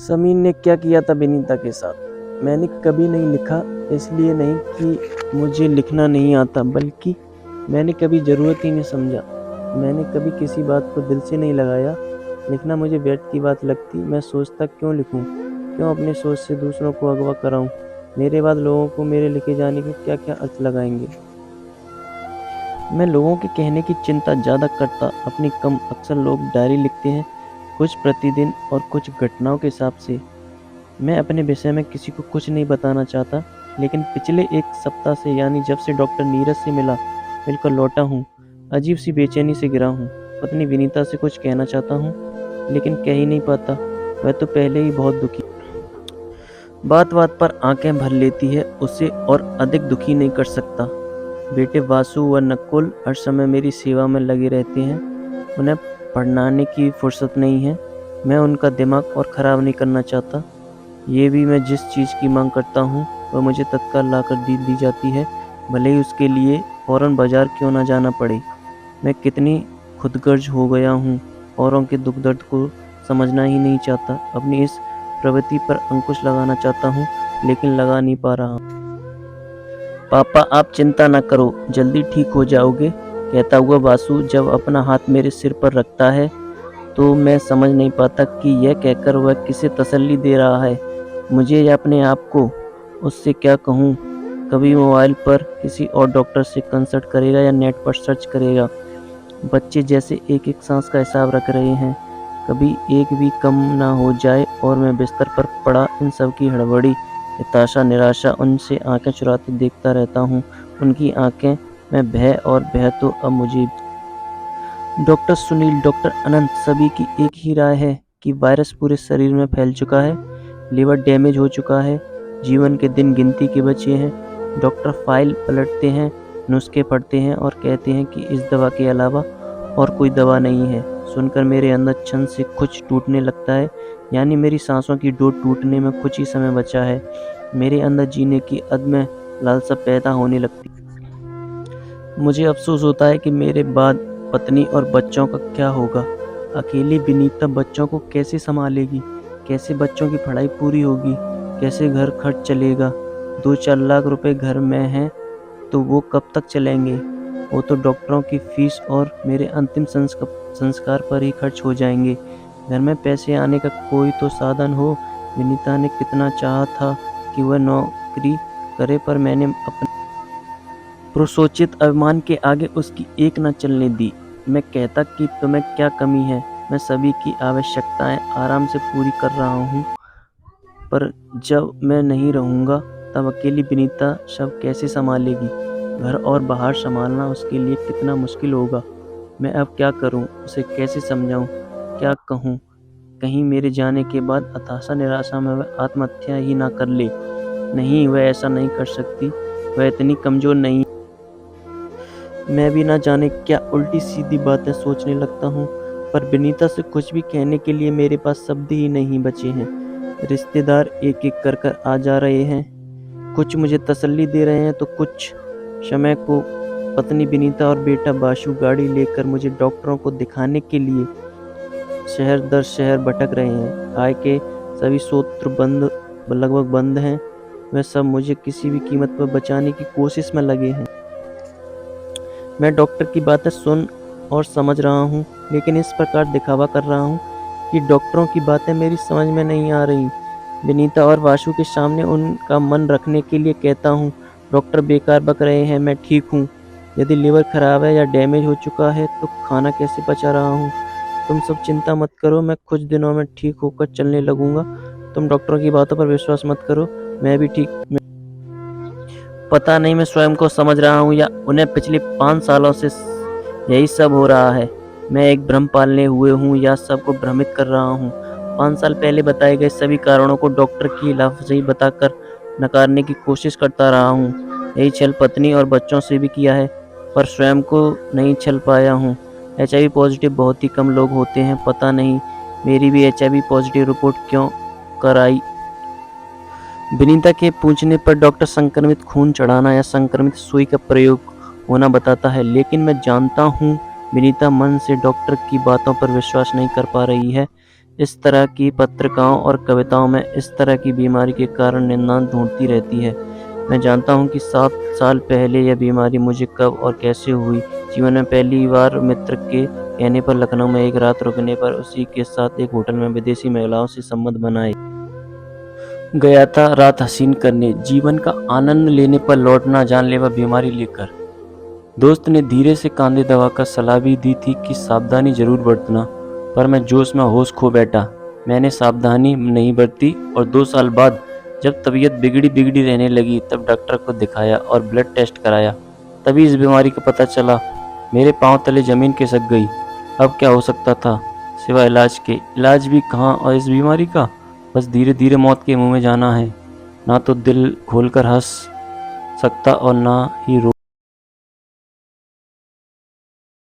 समीर ने क्या किया था विनीता के साथ मैंने कभी नहीं लिखा। इसलिए नहीं कि मुझे लिखना नहीं आता, बल्कि मैंने कभी ज़रूरत ही नहीं समझा। मैंने कभी किसी बात को दिल से नहीं लगाया। लिखना मुझे व्यर्थ की बात लगती। मैं सोचता क्यों लिखूं, क्यों अपनी सोच से दूसरों को अगवा कराऊं। मेरे बाद लोगों को मेरे लिखे जाने के क्या क्या अर्थ लगाएंगे। मैं लोगों के कहने की चिंता ज़्यादा करता अपनी कम। अक्सर लोग डायरी लिखते हैं, कुछ प्रतिदिन और कुछ घटनाओं के हिसाब से। मैं अपने विषय में किसी को कुछ नहीं बताना चाहता, लेकिन पिछले एक सप्ताह से, यानी जब से डॉक्टर नीरज से मिलकर लौटा हूँ, अजीब सी बेचैनी से गिरा हूँ। पत्नी विनीता से कुछ कहना चाहता हूँ, लेकिन कह ही नहीं पाता। वह तो पहले ही बहुत दुखी, बात बात पर आंखें भर लेती है। उसे और अधिक दुखी नहीं कर सकता। बेटे वासु व नकुल हर समय मेरी सेवा में लगे रहते हैं। उन्हें पढ़ाने की फुर्सत नहीं है। मैं उनका दिमाग और ख़राब नहीं करना चाहता। ये भी मैं जिस चीज़ की मांग करता हूँ वह मुझे तत्काल लाकर दी जाती है, भले ही उसके लिए फ़ौरन बाजार क्यों ना जाना पड़े। मैं कितनी खुदगर्ज हो गया हूँ, औरों के दुख दर्द को समझना ही नहीं चाहता। अपनी इस प्रवृत्ति पर अंकुश लगाना चाहता हूँ, लेकिन लगा नहीं पा रहा। पापा आप चिंता न करो, जल्दी ठीक हो जाओगे, कहता हुआ वासु जब अपना हाथ मेरे सिर पर रखता है तो मैं समझ नहीं पाता कि यह कहकर वह किसे तसल्ली दे रहा है, मुझे या अपने आप को। उससे क्या कहूँ। कभी मोबाइल पर किसी और डॉक्टर से कंसल्ट करेगा या नेट पर सर्च करेगा। बच्चे जैसे एक एक सांस का हिसाब रख रहे हैं। कभी एक भी कम ना हो जाए और मैं बिस्तर पर पड़ा इन सब की हड़बड़ी, हताशा, निराशा उनसे आंखें चुराते देखता रहता हूँ। उनकी आंखें में भय और भय तो अब मुझे। डॉक्टर सुनील, डॉक्टर अनंत, सभी की एक ही राय है कि वायरस पूरे शरीर में फैल चुका है, लिवर डैमेज हो चुका है, जीवन के दिन गिनती के बचे हैं। डॉक्टर फाइल पलटते हैं, नुस्खे पढ़ते हैं और कहते हैं कि इस दवा के अलावा और कोई दवा नहीं है। सुनकर मेरे अंदर क्षण से कुछ टूटने लगता है, यानी मेरी सांसों की डोर टूटने में कुछ ही समय बचा है। मेरे अंदर जीने की अदम्य लालसा पैदा होने लगती। मुझे अफसोस होता है कि मेरे बाद पत्नी और बच्चों का क्या होगा। अकेली विनीता बच्चों को कैसे संभालेगी, कैसे बच्चों की पढ़ाई पूरी होगी, कैसे घर खर्च चलेगा। 2-4 लाख रुपए घर में हैं तो वो कब तक चलेंगे। वो तो डॉक्टरों की फीस और मेरे अंतिम संस्कार पर ही खर्च हो जाएंगे। घर में पैसे आने का कोई तो साधन हो। विनीता ने कितना चाहा था कि वह नौकरी करे, पर मैंने अपने प्रोसोचित अभिमान के आगे उसकी एक न चलने दी। मैं कहता कि तुम्हें क्या कमी है, मैं सभी की आवश्यकताएं आराम से पूरी कर रहा हूँ, पर जब मैं नहीं रहूँगा तब अकेली विनीता शव कैसे संभालेगी। घर और बाहर संभालना उसके लिए कितना मुश्किल होगा। मैं अब क्या करूँ, उसे कैसे समझाऊँ, क्या कहूँ। कहीं मेरे जाने के बाद हताशा निराशा में वह आत्महत्या ही ना कर ले। नहीं, वह ऐसा नहीं कर सकती, वह इतनी कमज़ोर नहीं। मैं भी ना जाने क्या उल्टी सीधी बातें सोचने लगता हूँ, पर विनीता से कुछ भी कहने के लिए मेरे पास शब्द ही नहीं बचे हैं। रिश्तेदार एक एक कर आ जा रहे हैं, कुछ मुझे तसल्ली दे रहे हैं तो कुछ समय को। पत्नी विनीता और बेटा बाशु गाड़ी लेकर मुझे डॉक्टरों को दिखाने के लिए शहर दर शहर भटक रहे हैं। आय के सभी स्रोत लगभग बंद हैं। वे सब मुझे किसी भी कीमत पर बचाने की कोशिश में लगे हैं। मैं डॉक्टर की बातें सुन और समझ रहा हूँ, लेकिन इस प्रकार दिखावा कर रहा हूँ कि डॉक्टरों की बातें मेरी समझ में नहीं आ रही। विनीता और वाशु के सामने उनका मन रखने के लिए कहता हूँ, डॉक्टर बेकार बक रहे हैं, मैं ठीक हूँ। यदि लिवर खराब है या डैमेज हो चुका है तो खाना कैसे पचा रहा हूँ। तुम सब चिंता मत करो, मैं कुछ दिनों में ठीक होकर चलने लगूंगा। तुम डॉक्टरों की बातों पर विश्वास मत करो, मैं भी ठीक। पता नहीं मैं स्वयं को समझ रहा हूँ या उन्हें पिछले 5 सालों से यही सब हो रहा है। मैं एक भ्रम पालने हुए हूँ या सबको भ्रमित कर रहा हूँ। 5 साल पहले बताए गए सभी कारणों को डॉक्टर की लापरवाही बताकर नकारने की कोशिश करता रहा हूँ। यही छल पत्नी और बच्चों से भी किया है, पर स्वयं को नहीं छल पाया हूँ। HIV पॉजिटिव बहुत ही कम लोग होते हैं। पता नहीं मेरी भी HIV पॉजिटिव रिपोर्ट क्यों कराई। विनीता के पूछने पर डॉक्टर संक्रमित खून चढ़ाना या संक्रमित सुई का प्रयोग होना बताता है, लेकिन मैं जानता हूँ विनीता मन से डॉक्टर की बातों पर विश्वास नहीं कर पा रही है। इस तरह की पत्रिकाओं और कविताओं में इस तरह की बीमारी के कारण निदान ढूंढती रहती है। मैं जानता हूँ कि 7 साल पहले यह बीमारी मुझे कब और कैसे हुई। जीवन में पहली बार मित्र के कहने पर लखनऊ में एक रात रुकने पर उसी के साथ एक होटल में विदेशी महिलाओं से संबंध बनाए गया था। रात हसीन करने, जीवन का आनंद लेने पर लौटना, जानलेवा बीमारी लेकर। दोस्त ने धीरे से कांधे दबाकर सलाह भी दी थी कि सावधानी जरूर बरतना, पर मैं जोश में होश खो बैठा। मैंने सावधानी नहीं बरती और 2 साल बाद जब तबीयत बिगड़ी रहने लगी तब डॉक्टर को दिखाया और ब्लड टेस्ट कराया। तभी इस बीमारी का पता चला। मेरे पांव तले जमीन खिसक गई। अब क्या हो सकता था सिवाय इलाज के। इलाज भी कहाँ, और इस बीमारी का बस धीरे धीरे मौत के मुंह में जाना है। ना तो दिल खोलकर हंस सकता और ना ही रो